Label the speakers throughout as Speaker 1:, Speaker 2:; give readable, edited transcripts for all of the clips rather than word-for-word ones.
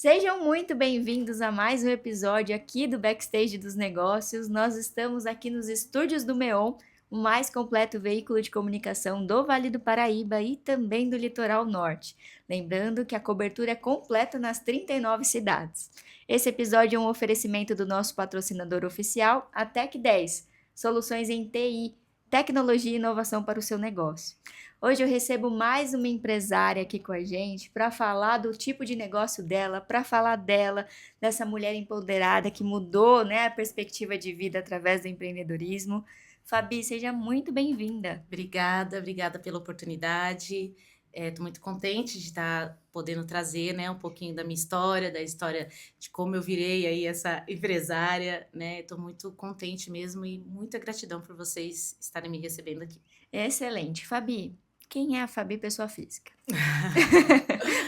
Speaker 1: Sejam muito bem-vindos a mais um episódio aqui do Backstage dos Negócios. Nós estamos aqui nos estúdios do MEON, o mais completo veículo de comunicação do Vale do Paraíba e também do Litoral Norte. Lembrando que a cobertura é completa nas 39 cidades. Esse episódio é um oferecimento do nosso patrocinador oficial, a Tech10, soluções em TI, tecnologia e inovação para o seu negócio. Hoje eu recebo mais uma empresária aqui com a gente para falar do tipo de negócio dela, para falar dela, dessa mulher empoderada que mudou, né, a perspectiva de vida através do empreendedorismo. Fabi, seja muito bem-vinda.
Speaker 2: Obrigada pela oportunidade. Estou muito contente de estar podendo trazer, né, um pouquinho da minha história, da história de como eu virei aí essa empresária, né? Estou muito contente mesmo e muita gratidão por vocês estarem me recebendo aqui.
Speaker 1: Excelente. Fabi, quem é a Fabi pessoa física?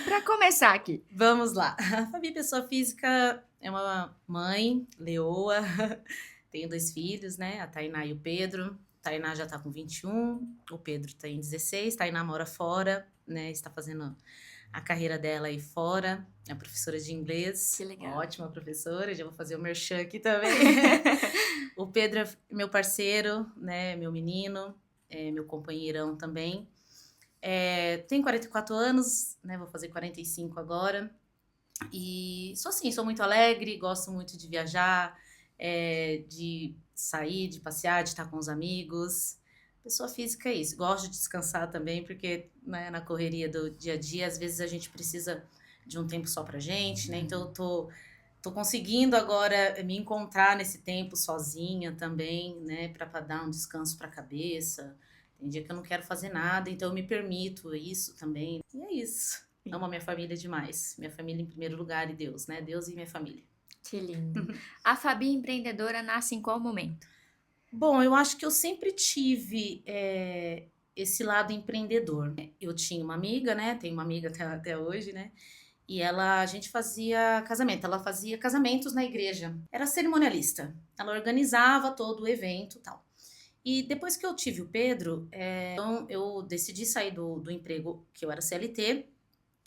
Speaker 1: Para começar aqui.
Speaker 2: Vamos lá. A Fabi, pessoa física, é uma mãe, leoa, tenho 2 filhos, né? A Tainá e o Pedro. A Tainá já tá com 21, o Pedro tem 16, Tainá mora fora, né? Está fazendo a carreira dela aí fora, é professora de inglês.
Speaker 1: Que legal.
Speaker 2: Ótima professora, já vou fazer o merchan aqui também. O Pedro é meu parceiro, né? Meu menino, é meu companheirão também. Tenho 44 anos, né? Vou fazer 45 agora. E sou assim, sou muito alegre, gosto muito de viajar, de sair, de passear, de estar com os amigos. Pessoa física é isso. Gosto de descansar também, porque né, na correria do dia a dia, às vezes a gente precisa de um tempo só pra gente, né? Então eu tô conseguindo agora me encontrar nesse tempo sozinha também, né? Pra dar um descanso pra cabeça. Tem dia que eu não quero fazer nada, então eu me permito isso também. E é isso. Amo a minha família demais. Minha família em primeiro lugar e Deus, né? Deus e minha família.
Speaker 1: Que lindo. A Fabi empreendedora nasce em qual momento?
Speaker 2: Bom, eu acho que eu sempre tive esse lado empreendedor. Eu tinha uma amiga, né? Tenho uma amiga até hoje, né? E a gente fazia casamento. Ela fazia casamentos na igreja. Era cerimonialista. Ela organizava todo o evento e tal. E depois que eu tive o Pedro, então eu decidi sair do emprego que eu era CLT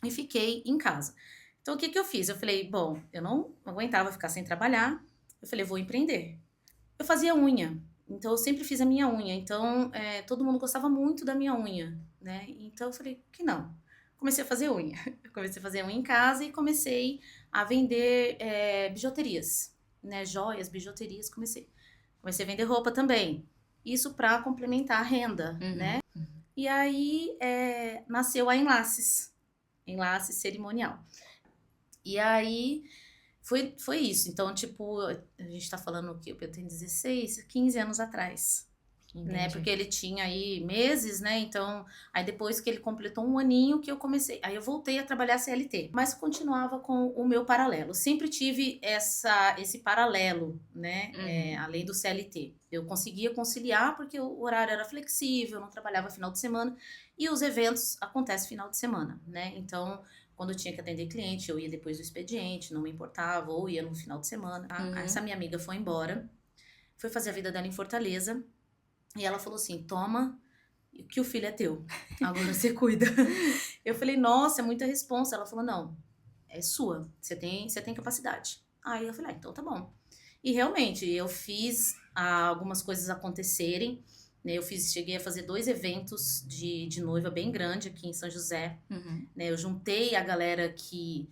Speaker 2: e fiquei em casa. Então, o que que eu fiz? Eu falei, bom, eu não aguentava ficar sem trabalhar. Eu falei, vou empreender. Eu fazia unha, então eu sempre fiz a minha unha. Então, todo mundo gostava muito da minha unha, né? Então, eu falei, que não? Comecei a fazer unha. Eu comecei a fazer unha em casa e comecei a vender bijuterias, né? Joias, bijuterias, comecei a vender roupa também. Isso para complementar a renda, né? E aí, nasceu a Enlaces Cerimonial. E aí, foi isso. Então, tipo, a gente tá falando o quê? Eu tenho 16, 15 anos atrás, né?
Speaker 1: Entendi.
Speaker 2: Porque ele tinha aí meses, né? Então, aí depois que ele completou um aninho que eu comecei, aí eu voltei a trabalhar CLT, mas continuava com o meu paralelo. Sempre tive esse paralelo, né? Além do CLT. Eu conseguia conciliar porque o horário era flexível, eu não trabalhava final de semana e os eventos acontecem final de semana, né? Então, quando eu tinha que atender cliente, eu ia depois do expediente, não me importava, ou ia no final de semana. Essa minha amiga foi embora, foi fazer a vida dela em Fortaleza, e ela falou assim: toma, que o filho é teu, agora você cuida. Eu falei, nossa, é muita responsa. Ela falou, não, é sua, você tem capacidade. Aí eu falei, então tá bom. E realmente, eu fiz algumas coisas acontecerem, né? Cheguei a fazer 2 eventos de noiva bem grande aqui em São José, né? Eu juntei a galera que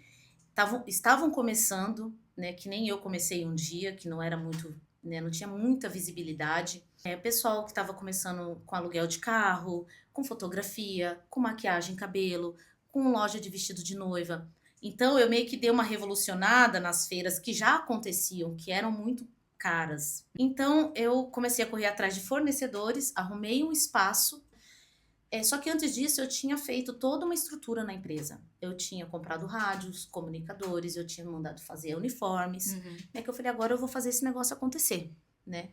Speaker 2: estavam começando, né? Que nem eu comecei um dia, que não era muito, né? Não tinha muita visibilidade. O pessoal que estava começando com aluguel de carro, com fotografia, com maquiagem, cabelo, com loja de vestido de noiva. Então eu meio que dei uma revolucionada nas feiras que já aconteciam, que eram muito caras. Então eu comecei a correr atrás de fornecedores, arrumei um espaço. Só que antes disso eu tinha feito toda uma estrutura na empresa. Eu tinha comprado rádios, comunicadores, eu tinha mandado fazer uniformes. Que eu falei, agora eu vou fazer esse negócio acontecer, né?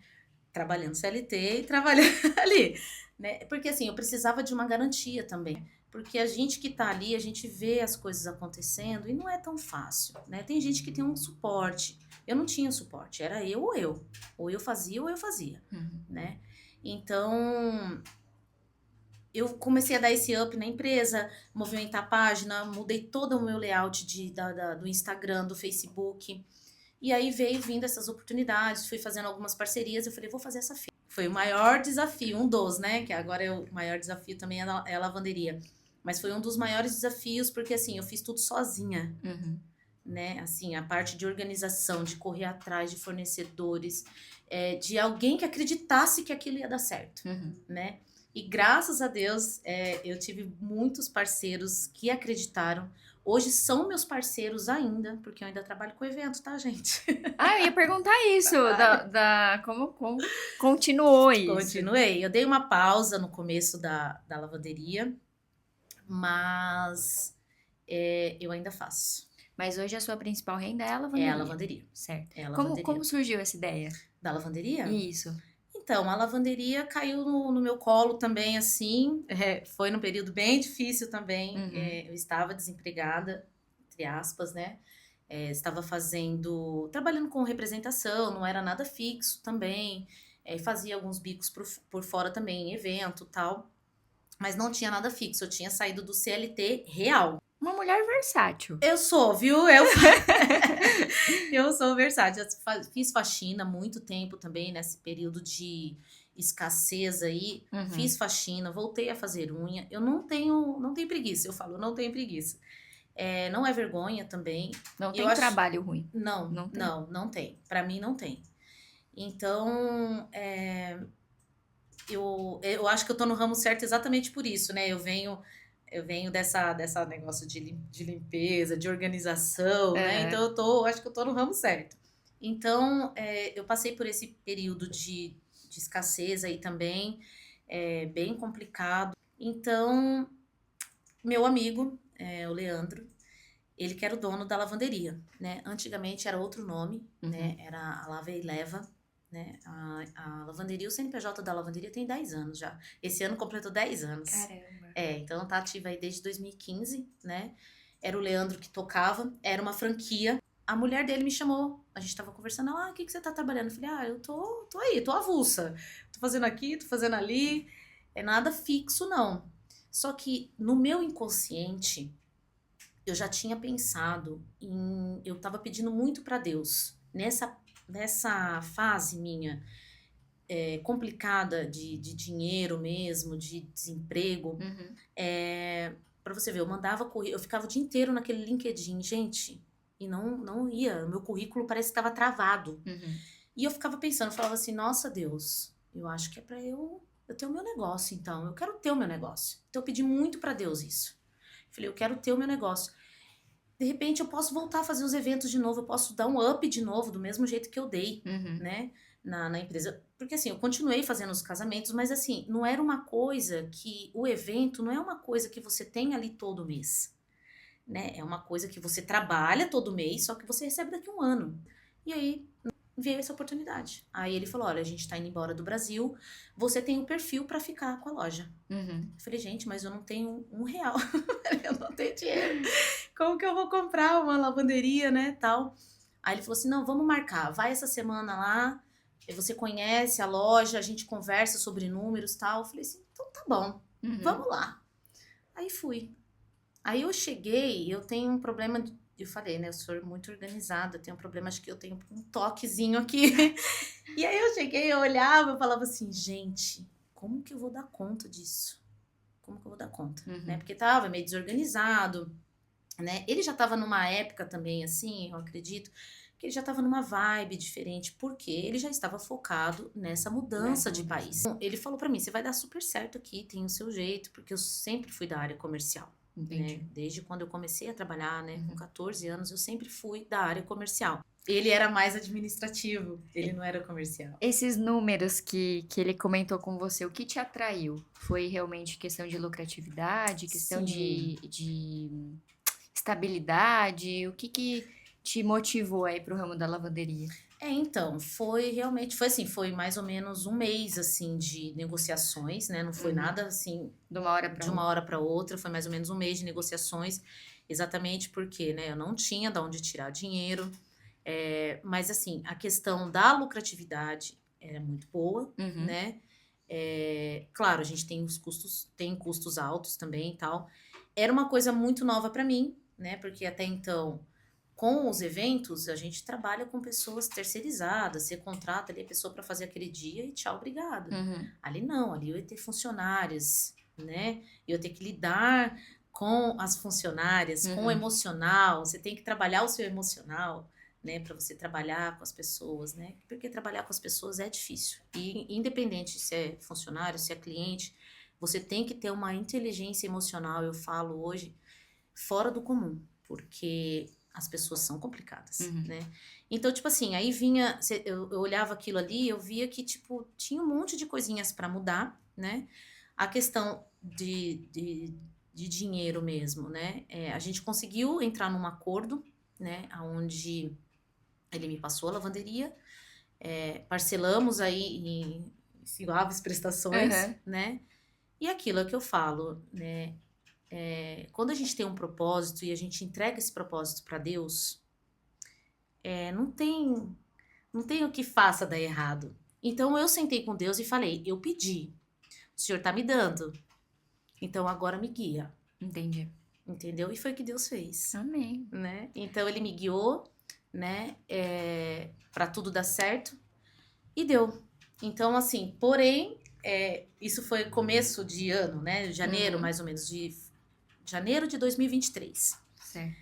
Speaker 2: Trabalhando CLT e trabalhando ali, né? Porque assim, eu precisava de uma garantia também. Porque a gente que tá ali, a gente vê as coisas acontecendo e não é tão fácil, né? Tem gente que tem um suporte. Eu não tinha suporte, era eu ou eu. Ou eu fazia, né? Então, eu comecei a dar esse up na empresa, movimentar a página, mudei todo o meu layout do Instagram, do Facebook. E aí veio vindo essas oportunidades, fui fazendo algumas parcerias, eu falei, vou fazer essa feira. Foi o maior desafio, um dos, né? Que agora é o maior desafio também é a lavanderia. Mas foi um dos maiores desafios, porque assim, eu fiz tudo sozinha, né? Assim, a parte de organização, de correr atrás de fornecedores, de alguém que acreditasse que aquilo ia dar certo, né? E graças a Deus, eu tive muitos parceiros que acreditaram. Hoje são meus parceiros ainda, porque eu ainda trabalho com evento, tá, gente?
Speaker 1: Ah, eu ia perguntar isso, como continuou isso?
Speaker 2: Continuei. Eu dei uma pausa no começo da lavanderia, mas eu ainda faço.
Speaker 1: Mas hoje a sua principal renda é a
Speaker 2: É
Speaker 1: lavanderia.
Speaker 2: a lavanderia.
Speaker 1: Certo.
Speaker 2: É a lavanderia.
Speaker 1: Como surgiu essa ideia?
Speaker 2: Da lavanderia?
Speaker 1: Isso.
Speaker 2: Então, a lavanderia caiu no meu colo também, assim. Foi num período bem difícil também. Eu estava desempregada, entre aspas, né? Estava trabalhando com representação, não era nada fixo também. Fazia alguns bicos por fora também, em evento e tal. Mas não tinha nada fixo, eu tinha saído do CLT real.
Speaker 1: Uma mulher versátil.
Speaker 2: Eu sou, viu? Eu sou versátil. Eu fiz faxina muito tempo também, nesse período de escassez aí. Fiz faxina, voltei a fazer unha. Eu não tenho preguiça, eu falo, não tenho preguiça. Não é vergonha também.
Speaker 1: Não tem trabalho ruim.
Speaker 2: Não tem. Pra mim, não tem. Então, eu acho que eu tô no ramo certo exatamente por isso, né? Eu venho dessa negócio de limpeza, de organização, né? Então acho que eu tô no ramo certo. Então, eu passei por esse período de escassez aí também, bem complicado. Então, meu amigo, o Leandro, ele que era o dono da lavanderia, né? Antigamente era outro nome, né? Era a Lava e Leva, né? A lavanderia, o CNPJ da lavanderia tem 10 anos já. Esse ano completou 10 anos.
Speaker 1: Caramba.
Speaker 2: Então tá ativa aí desde 2015, né? Era o Leandro que tocava, era uma franquia. A mulher dele me chamou, a gente tava conversando, o que você tá trabalhando? Eu falei, eu tô aí, tô avulsa. Tô fazendo aqui, tô fazendo ali. É nada fixo, não. Só que no meu inconsciente, eu já tinha pensado eu tava pedindo muito pra Deus. Nessa fase minha complicada de dinheiro mesmo, de desemprego, pra você ver, eu mandava currículo, eu ficava o dia inteiro naquele LinkedIn, gente, e não ia, o meu currículo parece que estava travado. E eu ficava pensando, eu falava assim, nossa Deus, eu acho que é pra eu ter o meu negócio, então, eu quero ter o meu negócio. Então eu pedi muito pra Deus isso. Falei, eu quero ter o meu negócio. De repente eu posso voltar a fazer os eventos de novo, eu posso dar um up de novo, do mesmo jeito que eu dei, né, na empresa. Porque assim, eu continuei fazendo os casamentos, mas assim, não era uma coisa que, o evento não é uma coisa que você tem ali todo mês, né, é uma coisa que você trabalha todo mês, só que você recebe daqui a um ano. E aí, veio essa oportunidade. Aí ele falou, olha, a gente tá indo embora do Brasil, você tem o perfil pra ficar com a loja. Eu falei, gente, mas eu não tenho R$1. Eu não tenho dinheiro. Como que eu vou comprar uma lavanderia, né, tal? Aí ele falou assim, não, vamos marcar, vai essa semana lá, você conhece a loja, a gente conversa sobre números, tal. Eu falei assim, então tá bom, vamos lá. Aí fui. Aí eu cheguei, eu tenho um problema, eu falei, né, eu sou muito organizada, eu tenho um problema, acho que eu tenho um toquezinho aqui. E aí eu cheguei, eu olhava, eu falava assim, gente, como que eu vou dar conta disso? Como que eu vou dar conta? Né? Porque tava meio desorganizado, né? Ele já tava numa época também, assim, eu acredito, que ele já tava numa vibe diferente, porque ele já estava focado nessa mudança de país. Então, ele falou pra mim, você vai dar super certo aqui, tem o seu jeito, porque eu sempre fui da área comercial. Né? Desde quando eu comecei a trabalhar, né, com 14 anos, eu sempre fui da área comercial. Ele era mais administrativo, ele não era comercial.
Speaker 1: Esses números que ele comentou com você, o que te atraiu? Foi realmente questão de lucratividade, questão de estabilidade? O que te motivou aí pro ramo da lavanderia?
Speaker 2: Então, foi mais ou menos um mês, assim, de negociações, né? Não foi nada, assim,
Speaker 1: De uma hora
Speaker 2: para outra. Foi mais ou menos um mês de negociações, exatamente porque, né, eu não tinha de onde tirar dinheiro. Mas, assim, a questão da lucratividade era muito boa, né? Claro, a gente tem custos altos também e tal. Era uma coisa muito nova para mim, né? Porque até então, com os eventos, a gente trabalha com pessoas terceirizadas, você contrata ali a pessoa para fazer aquele dia e tchau, obrigado.
Speaker 1: Uhum.
Speaker 2: Ali não, ali eu ia ter funcionárias, né? Eu ia ter que lidar com as funcionárias, com o emocional, você tem que trabalhar o seu emocional, né, para você trabalhar com as pessoas, né? Porque trabalhar com as pessoas é difícil. E independente se é funcionário, se é cliente, você tem que ter uma inteligência emocional, eu falo hoje, fora do comum, porque as pessoas são complicadas, né? Então, tipo assim, aí vinha, eu olhava aquilo ali, eu via que, tipo, tinha um monte de coisinhas para mudar, né? A questão de dinheiro mesmo, né? A gente conseguiu entrar num acordo, né? Onde ele me passou a lavanderia, parcelamos aí em suaves prestações,
Speaker 1: Uhum.
Speaker 2: né? E aquilo é que eu falo, né? Quando a gente tem um propósito e a gente entrega esse propósito para Deus, não tem, não tem o que faça dar errado. Então eu sentei com Deus e falei, eu pedi, o Senhor tá me dando, então agora me guia,
Speaker 1: Entendi.
Speaker 2: entendeu? E foi o que Deus fez,
Speaker 1: Amém.
Speaker 2: né? Então ele me guiou, né? Para tudo dar certo e deu. Então assim, porém, isso foi começo de ano, né? Janeiro, mais ou menos de janeiro de 2023.
Speaker 1: Certo.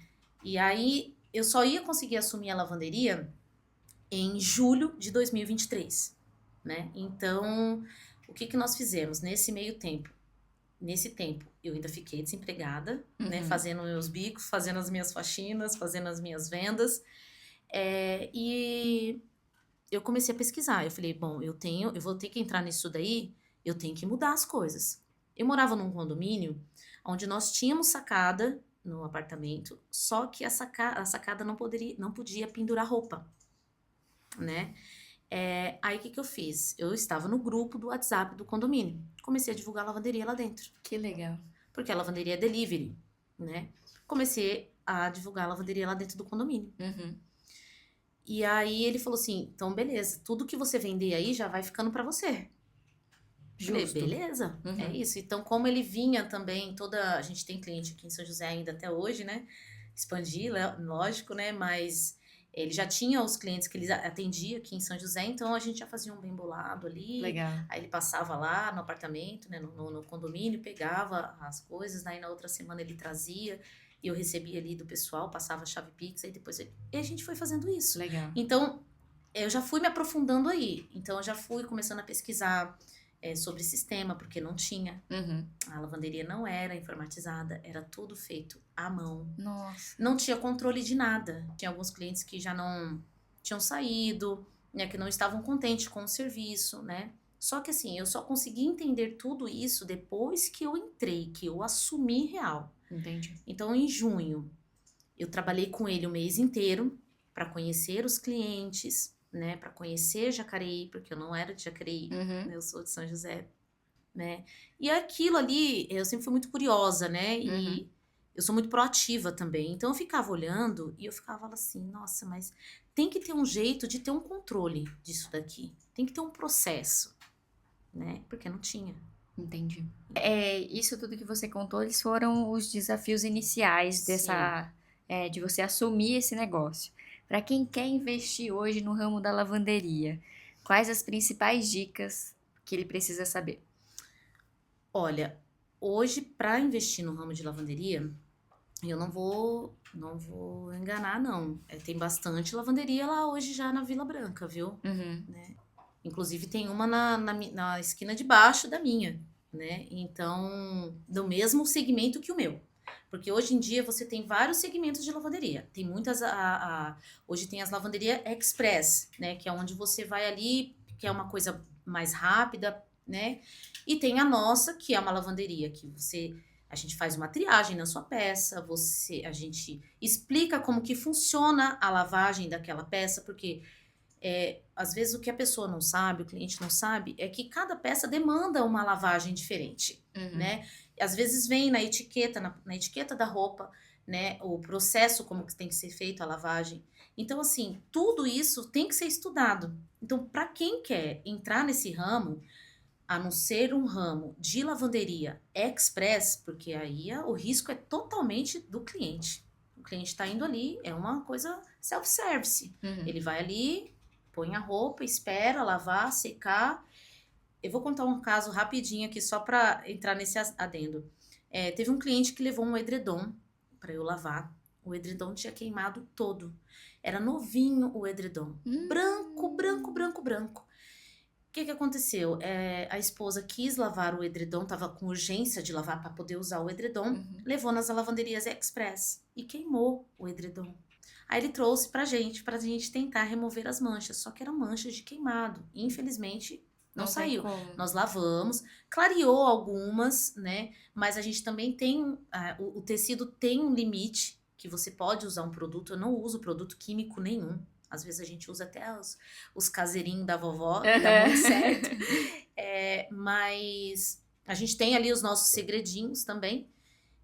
Speaker 2: E aí eu só ia conseguir assumir a lavanderia em julho de 2023, né? Então, o que nós fizemos nesse meio tempo? Nesse tempo, eu ainda fiquei desempregada, né? Fazendo meus bicos, fazendo as minhas faxinas, fazendo as minhas vendas. E eu comecei a pesquisar. Eu falei, bom, eu vou ter que entrar nisso daí, eu tenho que mudar as coisas. Eu morava num condomínio onde nós tínhamos sacada no apartamento, só que a sacada não podia pendurar roupa, né? Aí o que eu fiz? Eu estava no grupo do WhatsApp do condomínio. Comecei a divulgar a lavanderia lá dentro.
Speaker 1: Que legal.
Speaker 2: Porque a lavanderia é delivery, né? Comecei a divulgar a lavanderia lá dentro do condomínio. E aí ele falou assim, então beleza, tudo que você vender aí já vai ficando para você. Falei,
Speaker 1: Justo.
Speaker 2: beleza, é isso. Então, como ele vinha também, a gente tem cliente aqui em São José ainda até hoje, né? Expandi, lógico, né? Mas ele já tinha os clientes que ele atendia aqui em São José, então a gente já fazia um bem bolado ali.
Speaker 1: Legal.
Speaker 2: Aí ele passava lá no apartamento, né? No condomínio, pegava as coisas, daí na outra semana ele trazia e eu recebia ali do pessoal, passava a chave Pix, aí depois e a gente foi fazendo isso.
Speaker 1: Legal.
Speaker 2: Então, eu já fui me aprofundando aí. Então, eu já fui começando a pesquisar sobre sistema, porque não tinha. A lavanderia não era informatizada, era tudo feito à mão.
Speaker 1: Nossa.
Speaker 2: Não tinha controle de nada. Tinha alguns clientes que já não tinham saído, né, que não estavam contentes com o serviço, né? Só que assim, eu só consegui entender tudo isso depois que eu entrei, que eu assumi real.
Speaker 1: Entendi.
Speaker 2: Então, em junho, eu trabalhei com ele o mês inteiro para conhecer os clientes, né, para conhecer Jacareí, porque eu não era de Jacareí, né, eu sou de São José, né? E aquilo ali, eu sempre fui muito curiosa, né? E eu sou muito proativa também. Então eu ficava olhando e eu ficava assim, nossa, mas tem que ter um jeito de ter um controle disso daqui. Tem que ter um processo, né? Porque não tinha.
Speaker 1: Entendi. Isso tudo que você contou, eles foram os desafios iniciais de você assumir esse negócio. Para quem quer investir hoje no ramo da lavanderia, quais as principais dicas que ele precisa saber?
Speaker 2: Olha, hoje para investir no ramo de lavanderia, eu não vou enganar, não. Tem bastante lavanderia lá hoje já na Vila Branca, viu? Né? Inclusive tem uma na esquina de baixo da minha, né? Então, do mesmo segmento que o meu. Porque hoje em dia você tem vários segmentos de lavanderia. Tem muitas. Hoje tem as lavanderias express, né? Que é onde você vai ali, que é uma coisa mais rápida, né? E tem a nossa, que é uma lavanderia que a gente faz uma triagem na sua peça, a gente explica como que funciona a lavagem daquela peça, porque às vezes o que a pessoa não sabe, o cliente não sabe, é que cada peça demanda uma lavagem diferente, né? Às vezes vem na etiqueta, na etiqueta da roupa, né? O processo, como que tem que ser feito a lavagem. Então, assim, tudo isso tem que ser estudado. Então, para quem quer entrar nesse ramo, a não ser um ramo de lavanderia express, porque aí o risco é totalmente do cliente. O cliente está indo ali, é uma coisa self-service. Ele vai ali, põe a roupa, espera lavar, secar. Eu vou contar um caso rapidinho aqui, só para entrar nesse adendo. Teve um cliente que levou um edredom para eu lavar. O edredom tinha queimado todo. Era novinho o edredom. Branco, branco, branco, branco. O que aconteceu? A esposa quis lavar o edredom, tava com urgência de lavar para poder usar o edredom, levou nas lavanderias express e queimou o edredom. Aí ele trouxe pra gente tentar remover as manchas, só que eram manchas de queimado. Infelizmente, não saiu. Nós lavamos, clareou algumas, né? Mas a gente também tem, o tecido tem um limite que você pode usar um produto. Eu não uso produto químico nenhum. Às vezes a gente usa até os caseirinhos da vovó, que dá muito certo. Mas a gente tem ali os nossos segredinhos também.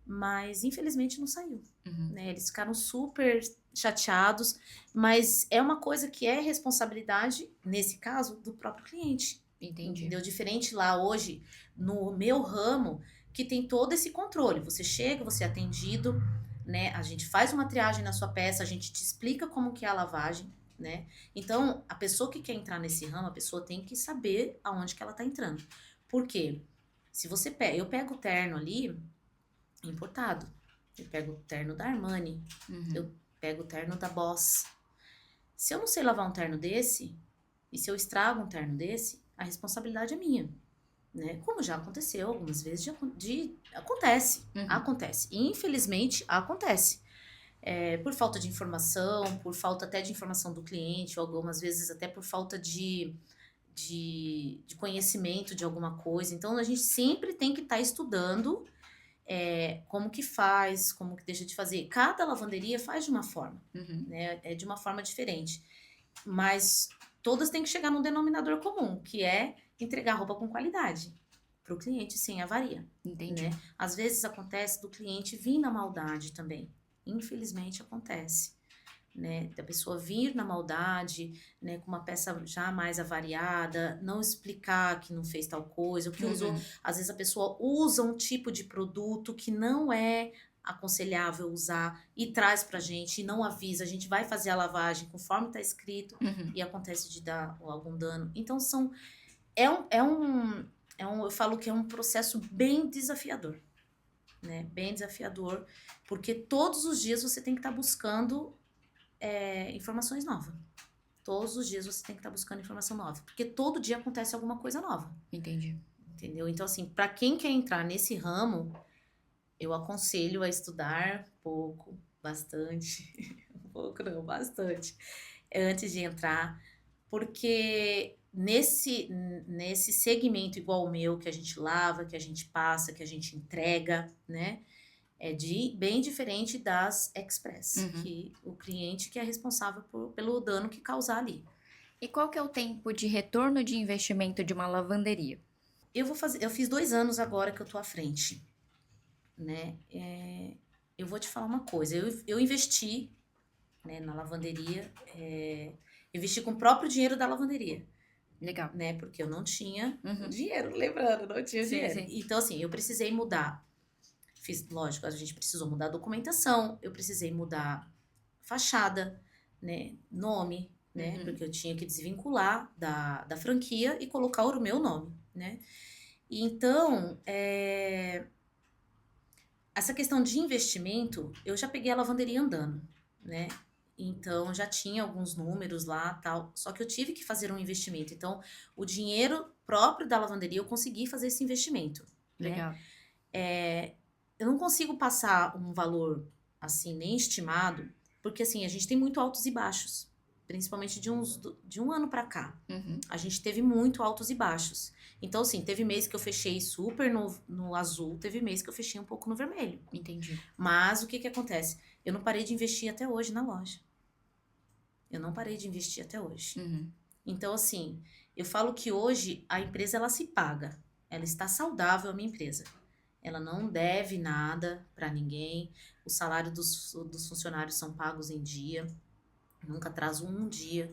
Speaker 2: Mas infelizmente não saiu. Né? Eles ficaram super chateados. Mas é uma coisa que é responsabilidade, nesse caso, do próprio cliente.
Speaker 1: Entendi.
Speaker 2: Entendeu? Diferente lá hoje, no meu ramo, que tem todo esse controle. Você chega, você é atendido, né? A gente faz uma triagem na sua peça, a gente te explica como que é a lavagem, né? Então, a pessoa que quer entrar nesse ramo, a pessoa tem que saber aonde que ela tá entrando. Por quê? Se você pega, eu pego o terno ali, importado. Eu pego o terno da Armani, eu pego o terno da Boss. Se eu não sei lavar um terno desse, e se eu estrago um terno desse, a responsabilidade é minha, né? Como já aconteceu algumas vezes, acontece. Infelizmente, acontece. Por falta de informação, por falta até de informação do cliente, ou algumas vezes até por falta de conhecimento de alguma coisa. Então, a gente sempre tem que estar estudando como que faz, como que deixa de fazer. Cada lavanderia faz de uma forma, né? É de uma forma diferente. Mas todas têm que chegar num denominador comum, que é entregar roupa com qualidade para o cliente sem avaria.
Speaker 1: Entendi.
Speaker 2: Né? Às vezes acontece do cliente vir na maldade também. Infelizmente acontece. Né? Da pessoa vir na maldade, né, com uma peça já mais avariada, não explicar que não fez tal coisa, o que usou. Às vezes a pessoa usa um tipo de produto que não é aconselhável usar e traz pra gente e não avisa, a gente vai fazer a lavagem conforme tá escrito e acontece de dar algum dano. Então eu falo que é um processo bem desafiador, né? Bem desafiador, porque todos os dias você tem que estar buscando informações novas. Todos os dias você tem que estar buscando informação nova, porque todo dia acontece alguma coisa nova.
Speaker 1: Entendi.
Speaker 2: Entendeu? Então, assim, para quem quer entrar nesse ramo, eu aconselho a estudar pouco, bastante, pouco não, bastante, antes de entrar, porque nesse segmento igual o meu, que a gente lava, que a gente passa, que a gente entrega, né? Bem diferente das express, que o cliente que é responsável pelo dano que causar ali.
Speaker 1: E qual que é o tempo de retorno de investimento de uma lavanderia?
Speaker 2: Eu fiz 2 anos agora que eu tô à frente, né? Eu vou te falar uma coisa, eu investi, né, na lavanderia, investi com o próprio dinheiro da lavanderia.
Speaker 1: Legal.
Speaker 2: Né? Porque eu não tinha dinheiro, lembrando, não tinha dinheiro.
Speaker 1: Sim.
Speaker 2: Então, assim, eu precisei mudar. Lógico, a gente precisou mudar a documentação, eu precisei mudar fachada, né, nome, né, porque eu tinha que desvincular da franquia e colocar o meu nome, né. E então, essa questão de investimento, eu já peguei a lavanderia andando, né, então já tinha alguns números lá, tal, só que eu tive que fazer um investimento. Então, o dinheiro próprio da lavanderia, eu consegui fazer esse investimento,
Speaker 1: Legal.
Speaker 2: né. Eu não consigo passar um valor, assim, nem estimado, porque, assim, a gente tem muito altos e baixos, principalmente de um ano pra cá. A gente teve muito altos e baixos. Então, assim, teve mês que eu fechei super no azul, teve mês que eu fechei um pouco no vermelho.
Speaker 1: Entendi.
Speaker 2: Mas o que acontece? Eu não parei de investir até hoje na loja. Eu não parei de investir até hoje. Então, assim, eu falo que hoje a empresa, ela se paga. Ela está saudável, a minha empresa. Ela não deve nada para ninguém. O salário dos funcionários são pagos em dia. Nunca atraso um dia.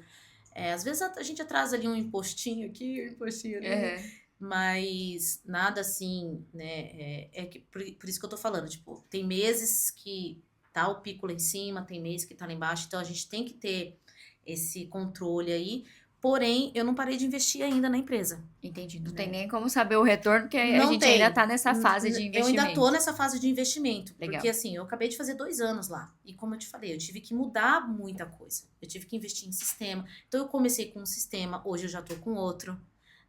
Speaker 2: Às vezes a gente atrasa ali um impostinho aqui, um impostinho ali. mas nada assim, né? Por isso que eu tô falando, tipo, tem meses que tá o pico lá em cima, tem meses que tá lá embaixo, então a gente tem que ter esse controle aí. Porém, eu não parei de investir ainda na empresa,
Speaker 1: Entendi. Não tem
Speaker 2: né?
Speaker 1: nem como saber o retorno, porque a
Speaker 2: Não
Speaker 1: gente ainda
Speaker 2: tem.
Speaker 1: tá nessa fase de
Speaker 2: Eu ainda tô
Speaker 1: investimento.
Speaker 2: nessa fase de investimento, porque
Speaker 1: Legal.
Speaker 2: assim, eu acabei de fazer 2 anos lá. E como eu te falei, eu tive que mudar muita coisa. Eu tive que investir em sistema. Então eu comecei com um sistema, hoje eu já tô com outro,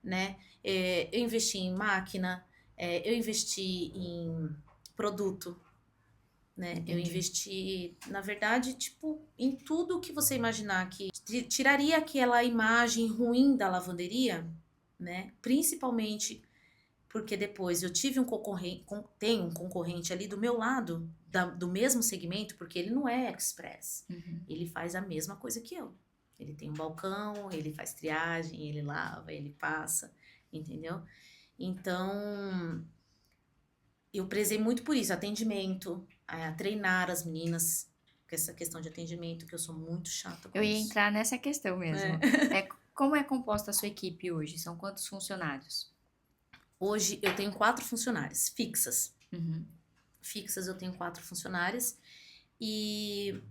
Speaker 2: né? Eu investi em máquina, eu investi em produto, né? Eu
Speaker 1: Entendi.
Speaker 2: investi, na verdade, tipo, em tudo que você imaginar que tiraria aquela imagem ruim da lavanderia, né? Principalmente porque depois eu tive um concorrente, tem um concorrente ali do meu lado, do mesmo segmento, porque ele não é express.
Speaker 1: Uhum.
Speaker 2: Ele faz a mesma coisa que eu. Ele tem um balcão, ele faz triagem, ele lava, ele passa, entendeu? Então, eu prezei muito por isso, atendimento, a treinar as meninas, com essa questão de atendimento, que eu sou muito chata com
Speaker 1: Eu ia
Speaker 2: isso.
Speaker 1: entrar nessa questão mesmo.
Speaker 2: É.
Speaker 1: Como é composta a sua equipe hoje? São quantos funcionários?
Speaker 2: Hoje eu tenho 4 funcionárias fixas.
Speaker 1: Uhum.
Speaker 2: Fixas eu tenho 4 funcionárias. E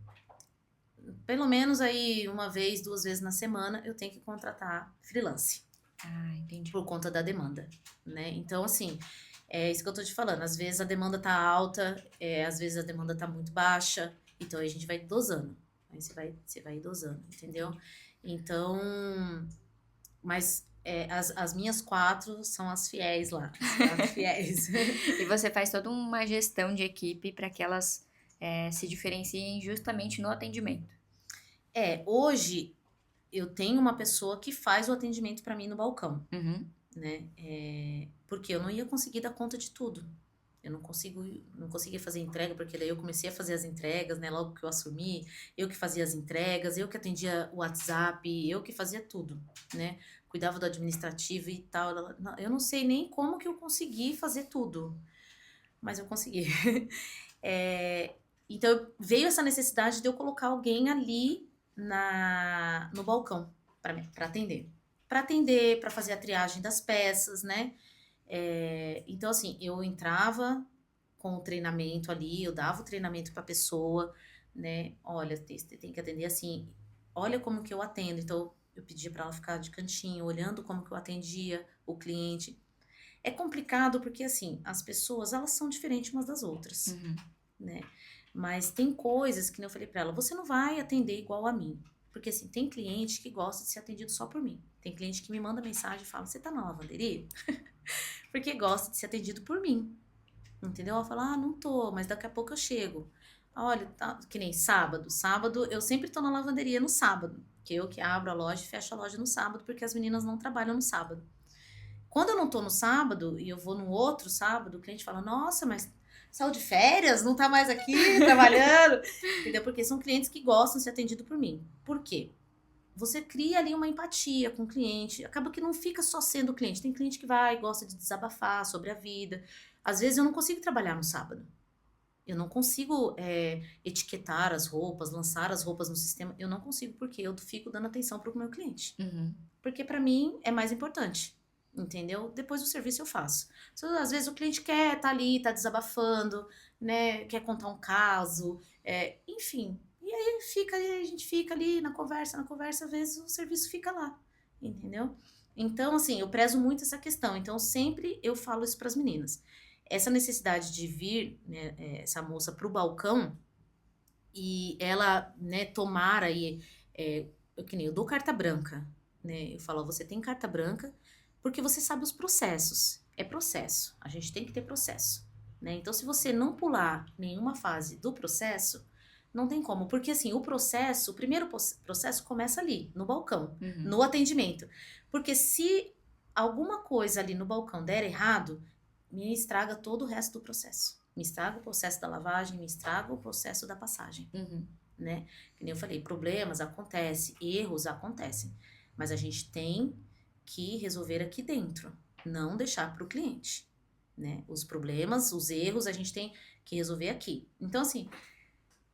Speaker 2: pelo menos aí uma vez, 2 vezes na semana eu tenho que contratar freelance
Speaker 1: Ah, entendi.
Speaker 2: por conta da demanda, né? Então, assim, é isso que eu tô te falando. Às vezes a demanda tá alta, às vezes a demanda tá muito baixa, então aí a gente vai dosando. Aí você vai dosando, entendeu?
Speaker 1: Entendi.
Speaker 2: Então, mas as minhas 4 são as fiéis lá, as 4 fiéis.
Speaker 1: E você faz toda uma gestão de equipe para que elas se diferenciem justamente no atendimento.
Speaker 2: Hoje eu tenho uma pessoa que faz o atendimento para mim no balcão.
Speaker 1: Uhum.
Speaker 2: Né? Porque eu não ia conseguir dar conta de tudo. Eu não conseguia fazer entrega, porque daí eu comecei a fazer as entregas, né? Logo que eu assumi, eu que fazia as entregas, eu que atendia o WhatsApp, eu que fazia tudo, né? Cuidava do administrativo e tal. Eu não sei nem como que eu consegui fazer tudo, mas eu consegui. Então veio essa necessidade de eu colocar alguém ali no balcão para atender. Para atender, para fazer a triagem das peças, né? Então, assim, eu entrava com o treinamento ali, eu dava o treinamento para a pessoa, né? Olha, você tem que atender assim, olha como que eu atendo. Então, eu pedia para ela ficar de cantinho, olhando como que eu atendia o cliente. É complicado porque, assim, as pessoas, elas são diferentes umas das outras,
Speaker 1: Uhum.
Speaker 2: né? Mas tem coisas que nem eu falei para ela, você não vai atender igual a mim. Porque, assim, tem cliente que gosta de ser atendido só por mim. Tem cliente que me manda mensagem e fala, você tá na lavanderia? Porque gosta de ser atendido por mim. Entendeu? Ela fala, não tô, mas daqui a pouco eu chego. Olha, tá, que nem sábado. Sábado, eu sempre tô na lavanderia no sábado. Que eu que abro a loja e fecho a loja no sábado, porque as meninas não trabalham no sábado. Quando eu não tô no sábado e eu vou no outro sábado, o cliente fala, nossa, mas saiu de férias? Não tá mais aqui trabalhando? Entendeu? Porque são clientes que gostam de ser atendido por mim. Por quê? Você cria ali uma empatia com o cliente. Acaba que não fica só sendo o cliente. Tem cliente que vai, gosta de desabafar sobre a vida. Às vezes eu não consigo trabalhar no sábado. Eu não consigo etiquetar as roupas, lançar as roupas no sistema. Eu não consigo porque eu fico dando atenção para o meu cliente.
Speaker 1: Uhum.
Speaker 2: Porque para mim é mais importante. Entendeu? Depois do serviço eu faço. Às vezes o cliente quer estar ali, tá desabafando, né? Quer contar um caso, enfim. E aí a gente fica ali na conversa, às vezes o serviço fica lá, entendeu? Então, assim, eu prezo muito essa questão. Então, sempre eu falo isso para as meninas. Essa necessidade de vir, né, essa moça para o balcão e ela, né, tomar aí, que nem eu dou carta branca, né? Eu falo, ó, você tem carta branca porque você sabe os processos. É processo. A gente tem que ter processo, né? Então, se você não pular nenhuma fase do processo, não tem como. Porque, assim, o primeiro processo começa ali, no balcão,
Speaker 1: Uhum.
Speaker 2: no atendimento. Porque se alguma coisa ali no balcão der errado, me estraga todo o resto do processo. Me estraga o processo da lavagem, me estraga o processo da passagem,
Speaker 1: Uhum.
Speaker 2: né? Que nem eu falei, problemas acontecem, erros acontecem. Mas a gente tem que resolver aqui dentro, não deixar para o cliente, né? Os problemas, os erros, a gente tem que resolver aqui. Então, assim,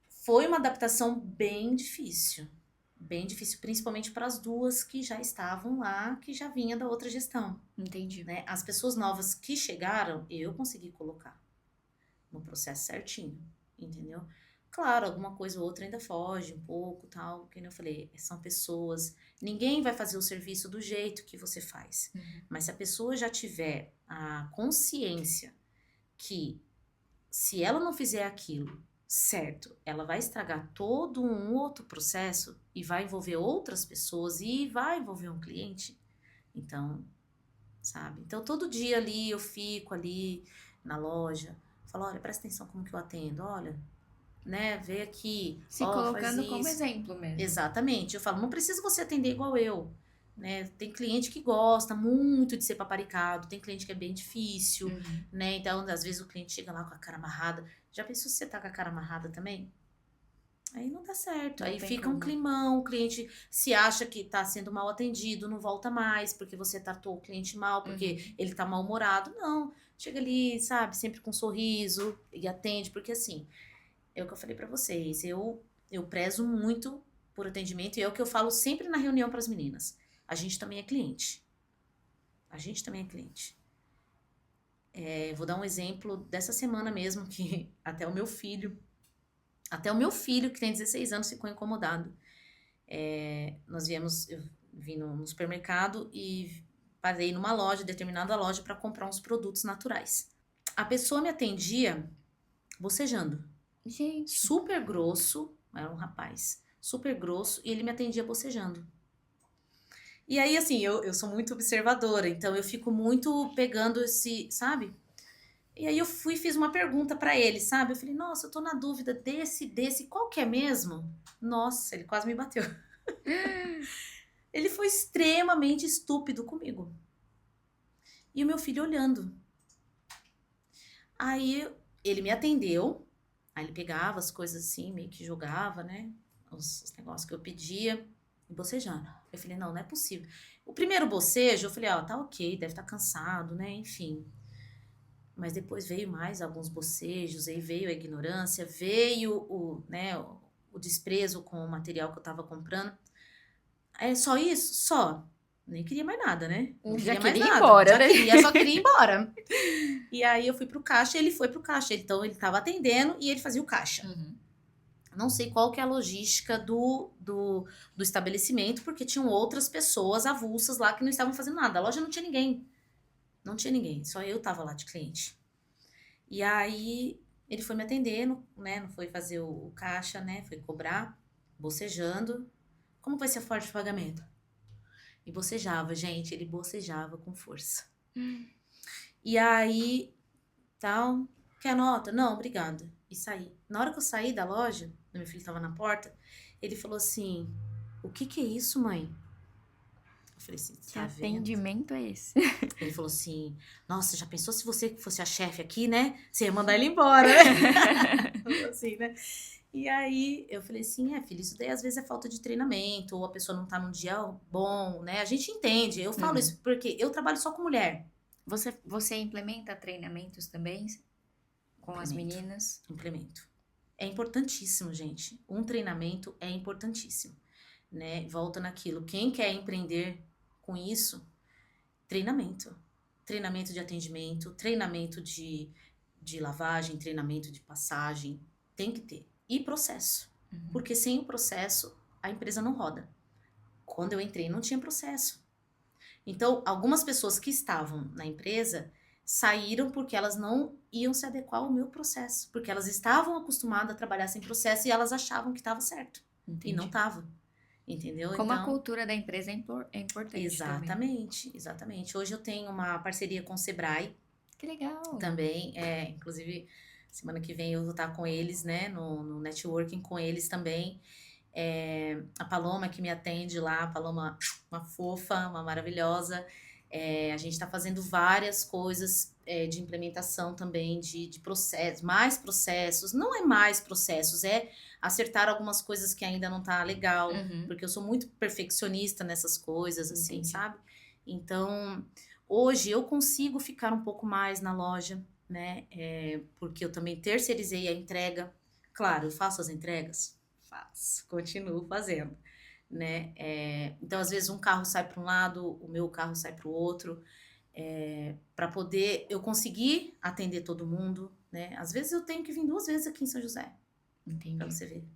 Speaker 2: foi uma adaptação bem difícil, Bem difícil, principalmente para as duas que já estavam lá, que já vinha da outra gestão,
Speaker 1: Entendi.
Speaker 2: né? As pessoas novas que chegaram, eu consegui colocar no processo certinho, entendeu? Claro, alguma coisa ou outra ainda foge um pouco, tal, que nem eu falei, são pessoas, ninguém vai fazer o serviço do jeito que você faz, mas se a pessoa já tiver a consciência que se ela não fizer aquilo certo, ela vai estragar todo um outro processo e vai envolver outras pessoas e vai envolver um cliente, então, sabe? Então, todo dia ali eu fico ali na loja, falo, olha, presta atenção como que eu atendo, olha, né, vê aqui,
Speaker 1: Se
Speaker 2: ó, faz
Speaker 1: colocando como
Speaker 2: isso.
Speaker 1: exemplo mesmo.
Speaker 2: Exatamente, eu falo, não precisa você atender igual eu, né, tem cliente que gosta muito de ser paparicado, tem cliente que é bem difícil, né, então às vezes o cliente chega lá com a cara amarrada, já pensou se você tá com a cara amarrada também? Aí não dá certo,
Speaker 1: Não
Speaker 2: aí
Speaker 1: tem
Speaker 2: fica
Speaker 1: como.
Speaker 2: um climão, o cliente se acha que tá sendo mal atendido, não volta mais, porque você tratou o cliente mal, porque ele tá mal-humorado, não, chega ali, sabe, sempre com um sorriso e atende, porque assim, é o que eu falei pra vocês, eu prezo muito por atendimento e é o que eu falo sempre na reunião pras meninas, a gente também é cliente, a gente também é cliente. Vou dar um exemplo dessa semana mesmo, que até o meu filho, que tem 16 anos, ficou incomodado. Eu vim no supermercado e parei numa loja, determinada loja, para comprar uns produtos naturais. A pessoa me atendia bocejando.
Speaker 1: Gente.
Speaker 2: Super grosso, era um rapaz, super grosso, e ele me atendia bocejando. E aí, assim, eu sou muito observadora, então eu fico muito pegando esse, sabe? E aí eu fui e fiz uma pergunta pra ele, sabe? Eu falei, nossa, eu tô na dúvida desse, qual que é mesmo? Nossa, ele quase me bateu. Ele foi extremamente estúpido comigo. E o meu filho olhando. Aí ele me atendeu, aí ele pegava as coisas assim, meio que jogava, né? Os negócios que eu pedia e bocejando. Eu falei, não é possível. O primeiro bocejo, eu falei, ó, tá ok, deve estar cansado, né? Enfim. Mas depois veio mais alguns bocejos, aí veio a ignorância, veio o desprezo com o material que eu tava comprando. É só isso? Só. Nem queria mais nada, né? Não
Speaker 1: Já
Speaker 2: queria mais
Speaker 1: queria ir
Speaker 2: nada.
Speaker 1: embora,
Speaker 2: Já
Speaker 1: né?
Speaker 2: queria, só queria ir embora. E aí eu fui pro caixa, ele foi pro caixa. Então ele tava atendendo e ele fazia o caixa. Não sei qual que é a logística do estabelecimento, porque tinham outras pessoas avulsas lá que não estavam fazendo nada. A loja não tinha ninguém. Não tinha ninguém, só eu tava lá de cliente. E aí ele foi me atendendo, né? Não foi fazer o caixa, né? Foi cobrar, bocejando. Como vai ser a forma de pagamento? E bocejava, gente, ele bocejava com força. E aí, tal, quer nota? Não, obrigada. E saí. Na hora que eu saí da loja, meu filho tava na porta, ele falou assim, o que é isso, mãe? Eu falei assim,
Speaker 1: Que
Speaker 2: tá vendo?
Speaker 1: atendimento é esse?
Speaker 2: Ele falou assim, nossa, já pensou se você fosse a chefe aqui, né? Você ia mandar ele embora, né? Falou assim, né? E aí eu falei assim, filho, isso daí às vezes é falta de treinamento, ou a pessoa não tá num dia bom, né? A gente entende, eu falo isso porque eu trabalho só com mulher.
Speaker 1: Você implementa treinamentos também com as meninas?
Speaker 2: Implemento. É importantíssimo, gente. Um treinamento é importantíssimo, né? Volta naquilo. Quem quer empreender com isso, treinamento. Treinamento de atendimento, treinamento de lavagem, treinamento de passagem. Tem que ter. E processo. Porque sem o processo, a empresa não roda. Quando eu entrei, não tinha processo. Então, algumas pessoas que estavam na empresa saíram porque elas não iam se adequar ao meu processo. Porque elas estavam acostumadas a trabalhar sem processo e elas achavam que estava certo.
Speaker 1: Entendi.
Speaker 2: E não estava. Entendeu?
Speaker 1: Como
Speaker 2: então,
Speaker 1: a cultura da empresa é importante
Speaker 2: exatamente,
Speaker 1: também.
Speaker 2: exatamente. Hoje eu tenho uma parceria com o Sebrae.
Speaker 1: Que legal.
Speaker 2: Também, inclusive, semana que vem eu vou estar com eles, né? No networking com eles também. A Paloma que me atende lá, a Paloma, uma fofa, uma maravilhosa. A gente está fazendo várias coisas de implementação também de processos, mais processos. Não é mais processos, é acertar algumas coisas que ainda não tá legal, porque eu sou muito perfeccionista nessas coisas, assim,
Speaker 1: Entendi.
Speaker 2: sabe? Então, hoje eu consigo ficar um pouco mais na loja, né? Porque eu também terceirizei a entrega. Claro, eu faço as entregas? Faço, continuo fazendo. né? Então, às vezes, um carro sai para um lado, o meu carro sai para o outro, para poder eu conseguir atender todo mundo, né? Às vezes eu tenho que vir 2 vezes aqui em São José, para
Speaker 1: Entendi.
Speaker 2: você ver.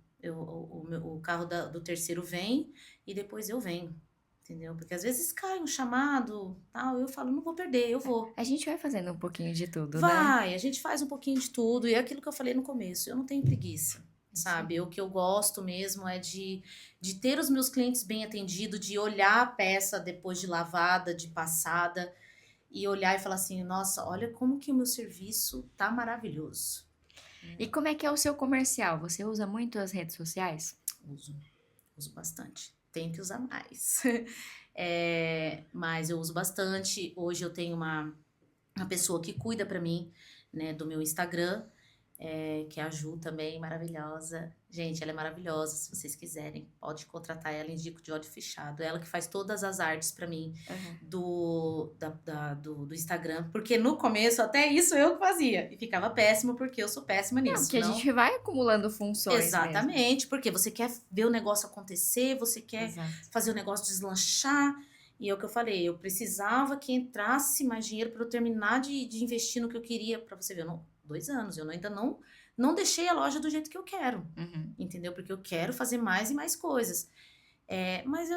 Speaker 2: O carro do terceiro vem e depois eu venho, entendeu? Porque às vezes cai um chamado, tal, eu falo, não vou perder, eu vou.
Speaker 1: A gente vai fazendo um pouquinho de tudo, né?
Speaker 2: Vai, a gente faz um pouquinho de tudo, e é aquilo que eu falei no começo, eu não tenho preguiça,
Speaker 1: Isso aí.
Speaker 2: sabe? O que eu gosto mesmo é de ter os meus clientes bem atendidos, de olhar a peça depois de lavada, de passada, e olhar e falar assim, nossa, olha como que o meu serviço tá maravilhoso.
Speaker 1: E como é que é o seu comercial? Você usa muito as redes sociais?
Speaker 2: Uso, uso bastante. Tenho que usar mais. Mas eu uso bastante. Hoje eu tenho uma pessoa que cuida pra mim, né, do meu Instagram, que é a Ju também, maravilhosa. Gente, ela é maravilhosa. Se vocês quiserem, pode contratar ela, indico de olho fechado. Ela que faz todas as artes pra mim
Speaker 1: Aham.
Speaker 2: do Instagram. Porque no começo, até isso eu que fazia. E ficava péssimo, porque eu sou péssima
Speaker 1: Não,
Speaker 2: nisso.
Speaker 1: porque a gente vai acumulando funções mesmo.
Speaker 2: Exatamente, porque você quer ver o negócio acontecer, você quer
Speaker 1: Exato.
Speaker 2: fazer o negócio deslanchar. E é o que eu falei, eu precisava que entrasse mais dinheiro para eu terminar de investir no que eu queria, para você ver, 2 anos, eu ainda não deixei a loja do jeito que eu quero,
Speaker 1: Uhum.
Speaker 2: entendeu? Porque eu quero fazer mais e mais coisas. Mas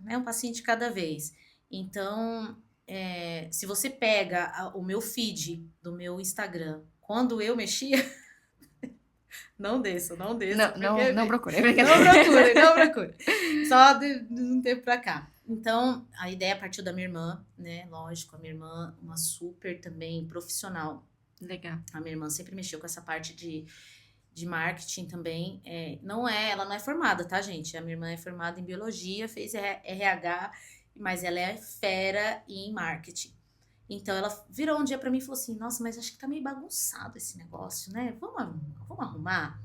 Speaker 2: é um passinho de cada vez. Então, se você pega o meu feed do meu Instagram, quando eu mexia, não desça,
Speaker 1: Não,
Speaker 2: porque
Speaker 1: não procure.
Speaker 2: não procure. Só de um tempo pra cá. Então, a ideia partiu da minha irmã, né? Lógico, a minha irmã, uma super também profissional.
Speaker 1: Legal.
Speaker 2: A minha irmã sempre mexeu com essa parte de marketing também. Ela não é formada, tá, gente? A minha irmã é formada em biologia, fez RH, mas ela é fera em marketing. Então ela virou um dia pra mim e falou assim: Nossa, mas acho que tá meio bagunçado esse negócio, né? Vamos arrumar?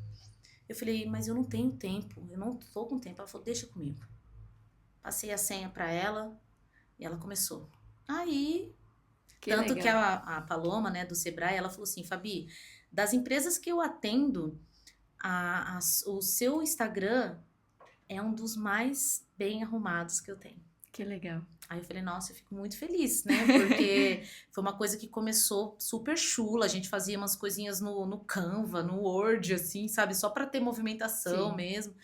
Speaker 2: Eu falei: Mas eu não tenho tempo, eu não tô com tempo. Ela falou: Deixa comigo. Passei a senha pra ela e ela começou. Aí,
Speaker 1: Que
Speaker 2: tanto que
Speaker 1: legal.
Speaker 2: a Paloma, né, do Sebrae, ela falou assim: Fabi, das empresas que eu atendo, o seu Instagram é um dos mais bem arrumados que eu tenho.
Speaker 1: Que legal.
Speaker 2: Aí eu falei, nossa, eu fico muito feliz, né? Porque foi uma coisa que começou super chula. A gente fazia umas coisinhas no Canva, no Word, assim, sabe? Só para ter movimentação
Speaker 1: Sim.
Speaker 2: mesmo.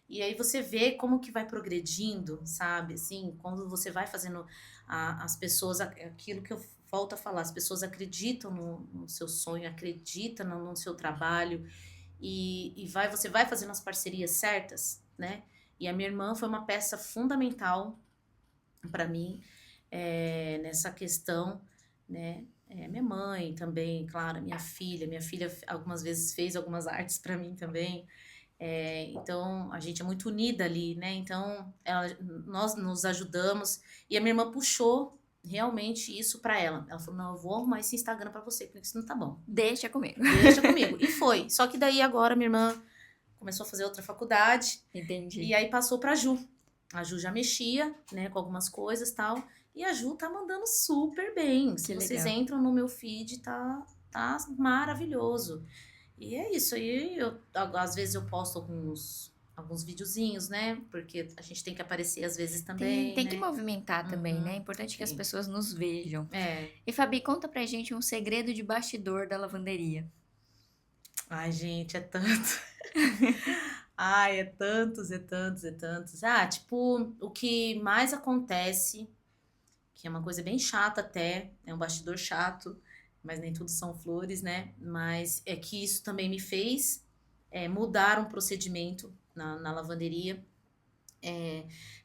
Speaker 2: E aí você vê como que vai progredindo, sabe? Assim, quando você vai fazendo as pessoas, aquilo que eu volto a falar, as pessoas acreditam no seu sonho, acreditam no seu trabalho e você vai fazendo as parcerias certas, né? E a minha irmã foi uma peça fundamental para mim nessa questão, né? Minha mãe também, claro, minha filha algumas vezes fez algumas artes para mim também. Então a gente é muito unida ali, né? Então nós nos ajudamos e a minha irmã puxou realmente isso para ela. Ela falou: Não, eu vou arrumar esse Instagram para você, porque isso não tá bom.
Speaker 1: Deixa comigo.
Speaker 2: Deixa comigo. E foi. Só que daí agora minha irmã começou a fazer outra faculdade
Speaker 1: Entendi.
Speaker 2: e aí passou pra Ju. A Ju já mexia, né, com algumas coisas e tal. E a Ju tá mandando super bem. Se
Speaker 1: Que
Speaker 2: vocês
Speaker 1: legal.
Speaker 2: entram no meu feed, tá maravilhoso. E é isso. Aí às vezes eu posto alguns videozinhos, né? Porque a gente tem que aparecer às vezes também,
Speaker 1: Tem
Speaker 2: né?
Speaker 1: que movimentar também, né? É
Speaker 2: Uhum,
Speaker 1: importante que as
Speaker 2: sim.
Speaker 1: pessoas nos vejam.
Speaker 2: É.
Speaker 1: E Fabi, conta pra gente um segredo de bastidor da lavanderia.
Speaker 2: Ai, gente, é tanto. Ai, é tantos, é tantos, é tantos. Tipo, o que mais acontece, que é uma coisa bem chata até, é um bastidor chato, mas nem tudo são flores, né? Mas é que isso também me fez mudar um procedimento na lavanderia.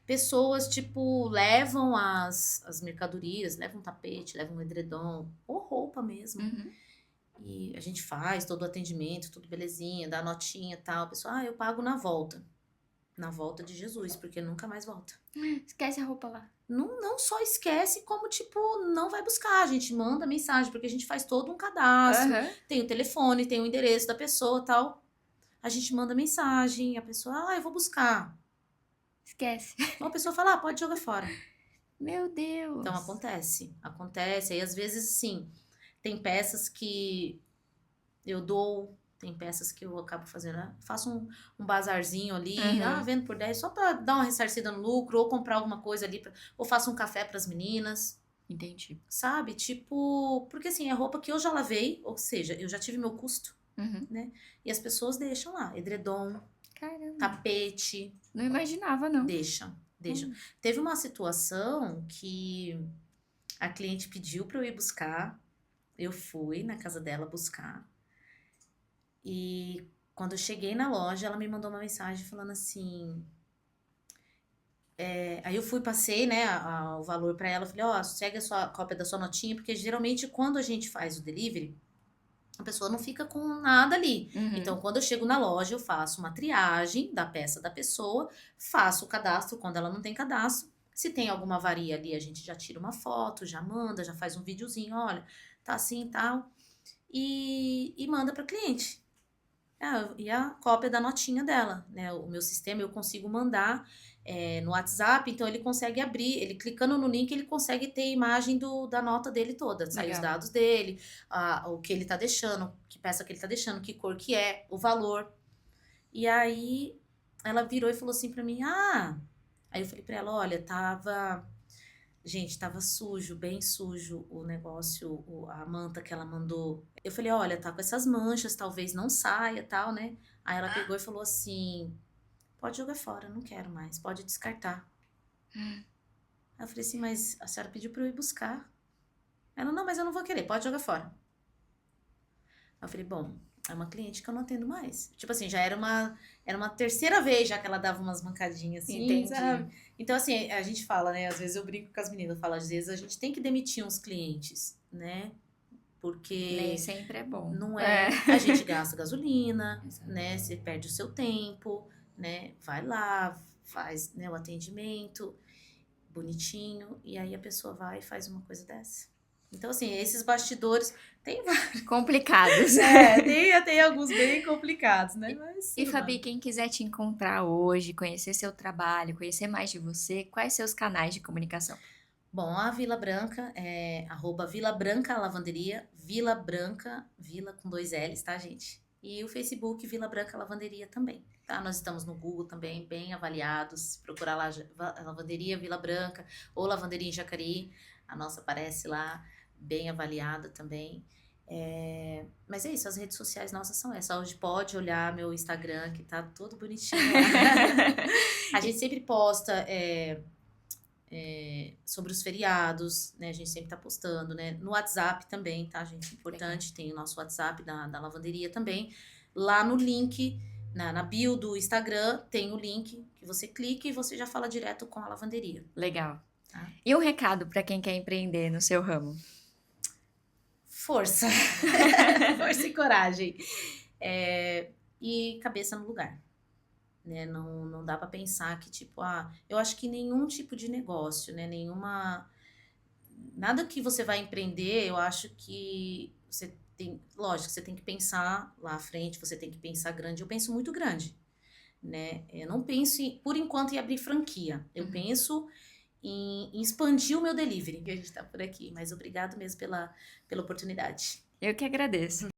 Speaker 2: Pessoas, tipo, levam as mercadorias, levam tapete, levam um edredom, ou roupa mesmo.
Speaker 1: Uhum.
Speaker 2: E a gente faz todo o atendimento, tudo belezinha, dá notinha e tal. A pessoa, eu pago na volta. Na volta de Jesus, porque nunca mais volta.
Speaker 1: Esquece a roupa lá.
Speaker 2: Não só esquece, como, tipo, não vai buscar. A gente manda mensagem, porque a gente faz todo um cadastro.
Speaker 1: Aham.
Speaker 2: Tem o telefone, tem o endereço da pessoa e tal. A gente manda mensagem, a pessoa, eu vou buscar.
Speaker 1: Esquece.
Speaker 2: Ou a pessoa fala, pode jogar fora.
Speaker 1: Meu Deus.
Speaker 2: Então acontece. Acontece. Aí às vezes, assim, tem peças que eu dou, Tem peças que eu acabo fazendo, faço um bazarzinho ali,
Speaker 1: Uhum.
Speaker 2: vendo por 10 só pra dar uma ressarcida no lucro, ou comprar alguma coisa ali, ou faço um café pras meninas,
Speaker 1: Entendi.
Speaker 2: sabe? Tipo, porque assim, é roupa que eu já lavei, ou seja, eu já tive meu custo,
Speaker 1: Uhum.
Speaker 2: né? E as pessoas deixam lá, edredom,
Speaker 1: Caramba,
Speaker 2: tapete,
Speaker 1: não imaginava, não.
Speaker 2: deixam. Teve uma situação que a cliente pediu pra eu ir buscar, eu fui na casa dela buscar, e quando eu cheguei na loja, ela me mandou uma mensagem falando assim. Aí eu fui, passei, né, o valor pra ela. Falei, ó, segue a sua cópia da sua notinha, porque geralmente quando a gente faz o delivery, a pessoa não fica com nada ali.
Speaker 1: Uhum.
Speaker 2: Então, quando eu chego na loja, eu faço uma triagem da peça da pessoa, faço o cadastro quando ela não tem cadastro. Se tem alguma avaria ali, a gente já tira uma foto, já manda, já faz um videozinho, olha, tá assim e tal, e manda para cliente. E a cópia da notinha dela, né? O meu sistema eu consigo mandar no WhatsApp, então ele consegue abrir, ele clicando no link, ele consegue ter a imagem da nota dele toda, sai os
Speaker 1: Legal.
Speaker 2: dados dele, o que ele tá deixando, que peça que ele tá deixando, que cor que é, o valor. E aí ela virou e falou assim pra mim, Aí eu falei pra ela, olha, gente, tava sujo, bem sujo o negócio, a manta que ela mandou. Eu falei, olha, tá com essas manchas, talvez não saia, tal, né? Aí ela pegou e falou assim, pode jogar fora, não quero mais, pode descartar. Aí eu falei assim, mas a senhora pediu pra eu ir buscar. Ela, não, mas eu não vou querer, pode jogar fora. Aí eu falei, bom, é uma cliente que eu não atendo mais. Tipo assim, era uma terceira vez já que ela dava umas mancadinhas assim,
Speaker 1: Entendi.
Speaker 2: sabe? Então, assim, a gente fala, né? Às vezes eu brinco com as meninas, eu falo, às vezes a gente tem que demitir uns clientes, né? Porque
Speaker 1: Nem sempre é bom.
Speaker 2: não a gente gasta gasolina, né? Você perde o seu tempo, né? Vai lá, faz, né, o atendimento bonitinho, e aí a pessoa vai e faz uma coisa dessa. Então, assim, esses bastidores tem
Speaker 1: Complicados.
Speaker 2: tem alguns bem complicados, né? Mas,
Speaker 1: E Fabi, quem quiser te encontrar hoje, conhecer seu trabalho, conhecer mais de você, quais seus canais de comunicação?
Speaker 2: bom, a Vila Branca é @Vila Branca Lavanderia, Vila Branca, Vila com 2 L's, tá, gente? E o Facebook Vila Branca Lavanderia também, tá? Nós estamos no Google também, bem avaliados. Se procurar lá Lavanderia Vila Branca ou Lavanderia em Jacareí, a nossa aparece lá, bem avaliada também. Mas é isso, as redes sociais nossas são essas. Hoje pode olhar meu Instagram, que tá todo bonitinho lá. A gente sempre posta sobre os feriados, né? A gente sempre tá postando, né? No WhatsApp também, tá, gente? Importante, tem o nosso WhatsApp da lavanderia também. Lá no link, na bio do Instagram, tem o link que você clica e você já fala direto com a lavanderia.
Speaker 1: Legal.
Speaker 2: Tá.
Speaker 1: E um recado para quem quer empreender no seu ramo?
Speaker 2: Força! Força e coragem. E cabeça no lugar. Né? Não dá para pensar que, tipo, eu acho que nenhum tipo de negócio, né? Nada que você vai empreender, eu acho que você tem, lógico, você tem que pensar lá à frente, você tem que pensar grande. Eu penso muito grande, né? Eu não penso, por enquanto, em abrir franquia. Eu penso em expandir o meu delivery, que a gente tá por aqui. Mas obrigado mesmo pela oportunidade.
Speaker 1: Eu que agradeço.